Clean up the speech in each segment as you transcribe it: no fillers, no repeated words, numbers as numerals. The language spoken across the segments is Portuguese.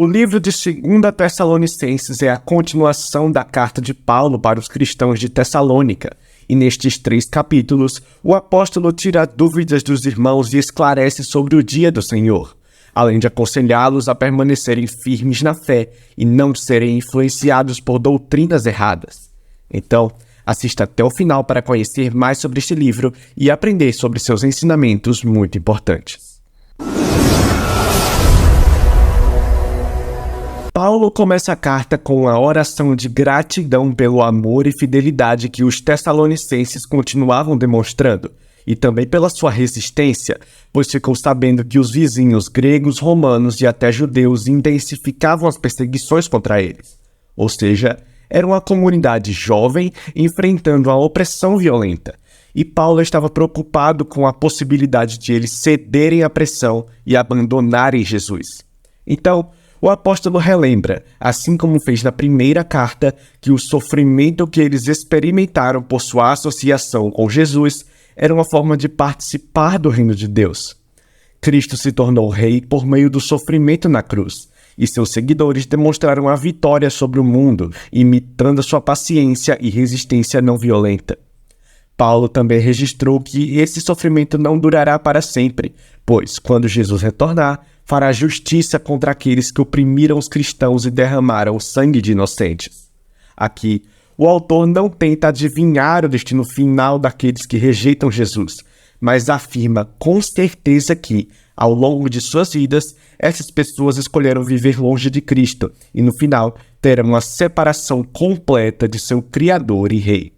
O livro de 2 Tessalonicenses é a continuação da carta de Paulo para os cristãos de Tessalônica, e nestes 3 capítulos, o apóstolo tira dúvidas dos irmãos e esclarece sobre o dia do Senhor, além de aconselhá-los a permanecerem firmes na fé e não serem influenciados por doutrinas erradas. Então, assista até o final para conhecer mais sobre este livro e aprender sobre seus ensinamentos muito importantes. Paulo começa a carta com a oração de gratidão pelo amor e fidelidade que os tessalonicenses continuavam demonstrando, e também pela sua resistência, pois ficou sabendo que os vizinhos gregos, romanos e até judeus intensificavam as perseguições contra eles. Ou seja, era uma comunidade jovem enfrentando a opressão violenta, e Paulo estava preocupado com a possibilidade de eles cederem à pressão e abandonarem Jesus. Então, o apóstolo relembra, assim como fez na primeira carta, que o sofrimento que eles experimentaram por sua associação com Jesus era uma forma de participar do reino de Deus. Cristo se tornou rei por meio do sofrimento na cruz, e seus seguidores demonstraram a vitória sobre o mundo, imitando sua paciência e resistência não violenta. Paulo também registrou que esse sofrimento não durará para sempre, pois, quando Jesus retornar, fará justiça contra aqueles que oprimiram os cristãos e derramaram o sangue de inocentes. Aqui, o autor não tenta adivinhar o destino final daqueles que rejeitam Jesus, mas afirma com certeza que, ao longo de suas vidas, essas pessoas escolheram viver longe de Cristo e, no final, terão uma separação completa de seu Criador e Rei.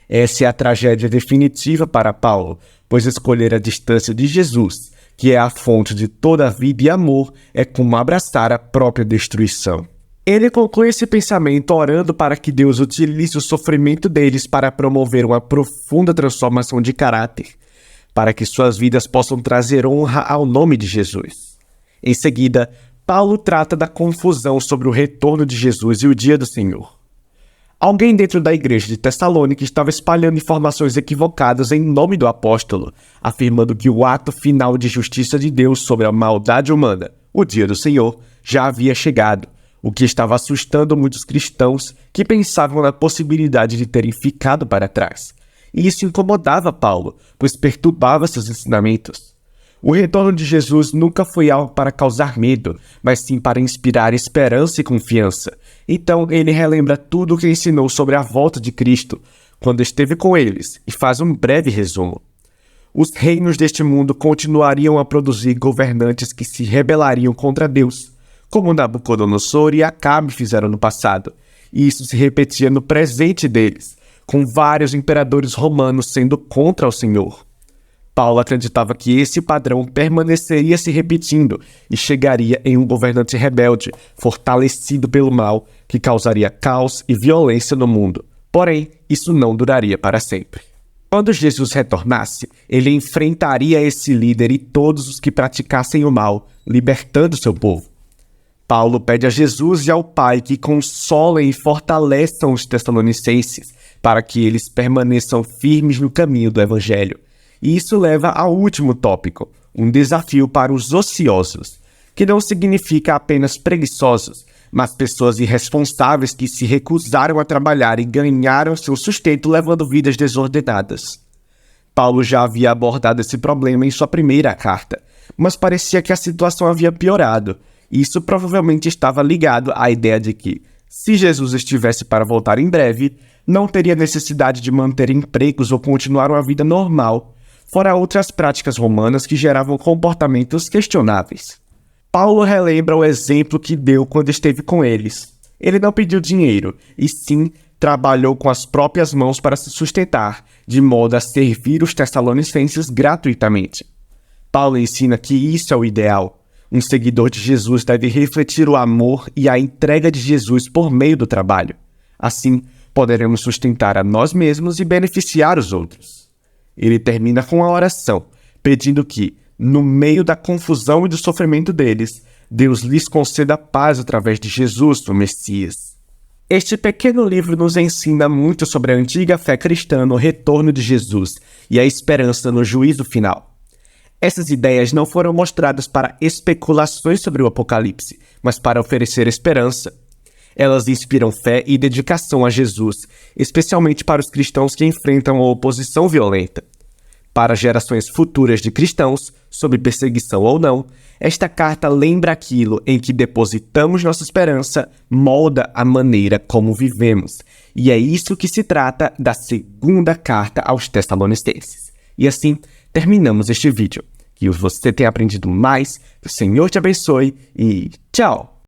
Essa é a tragédia definitiva para Paulo, pois escolher a distância de Jesus, que é a fonte de toda a vida e amor, é como abraçar a própria destruição. Ele conclui esse pensamento orando para que Deus utilize o sofrimento deles para promover uma profunda transformação de caráter, para que suas vidas possam trazer honra ao nome de Jesus. Em seguida, Paulo trata da confusão sobre o retorno de Jesus e o dia do Senhor. Alguém dentro da igreja de Tessalônica estava espalhando informações equivocadas em nome do apóstolo, afirmando que o ato final de justiça de Deus sobre a maldade humana, o dia do Senhor, já havia chegado, o que estava assustando muitos cristãos que pensavam na possibilidade de terem ficado para trás. E isso incomodava Paulo, pois perturbava seus ensinamentos. O retorno de Jesus nunca foi algo para causar medo, mas sim para inspirar esperança e confiança. Então ele relembra tudo o que ensinou sobre a volta de Cristo, quando esteve com eles, e faz um breve resumo. Os reinos deste mundo continuariam a produzir governantes que se rebelariam contra Deus, como Nabucodonosor e Acabe fizeram no passado, e isso se repetia no presente deles, com vários imperadores romanos sendo contra o Senhor. Paulo acreditava que esse padrão permaneceria se repetindo e chegaria em um governante rebelde, fortalecido pelo mal, que causaria caos e violência no mundo. Porém, isso não duraria para sempre. Quando Jesus retornasse, ele enfrentaria esse líder e todos os que praticassem o mal, libertando seu povo. Paulo pede a Jesus e ao Pai que consolem e fortaleçam os tessalonicenses, para que eles permaneçam firmes no caminho do Evangelho. E isso leva ao último tópico, um desafio para os ociosos, que não significa apenas preguiçosos, mas pessoas irresponsáveis que se recusaram a trabalhar e ganharam seu sustento levando vidas desordenadas. Paulo já havia abordado esse problema em sua primeira carta, mas parecia que a situação havia piorado, e isso provavelmente estava ligado à ideia de que, se Jesus estivesse para voltar em breve, não teria necessidade de manter empregos ou continuar uma vida normal, fora outras práticas romanas que geravam comportamentos questionáveis. Paulo relembra o exemplo que deu quando esteve com eles. Ele não pediu dinheiro, e sim trabalhou com as próprias mãos para se sustentar, de modo a servir os tessalonicenses gratuitamente. Paulo ensina que isso é o ideal. Um seguidor de Jesus deve refletir o amor e a entrega de Jesus por meio do trabalho. Assim, poderemos sustentar a nós mesmos e beneficiar os outros. Ele termina com a oração, pedindo que, no meio da confusão e do sofrimento deles, Deus lhes conceda paz através de Jesus, o Messias. Este pequeno livro nos ensina muito sobre a antiga fé cristã no retorno de Jesus e a esperança no juízo final. Essas ideias não foram mostradas para especulações sobre o Apocalipse, mas para oferecer esperança. Elas inspiram fé e dedicação a Jesus, especialmente para os cristãos que enfrentam a oposição violenta. Para gerações futuras de cristãos, sob perseguição ou não, esta carta lembra aquilo em que depositamos nossa esperança, molda a maneira como vivemos. E é isso que se trata da segunda carta aos Tessalonicenses. E assim, terminamos este vídeo. Que você tenha aprendido mais, que o Senhor te abençoe e tchau!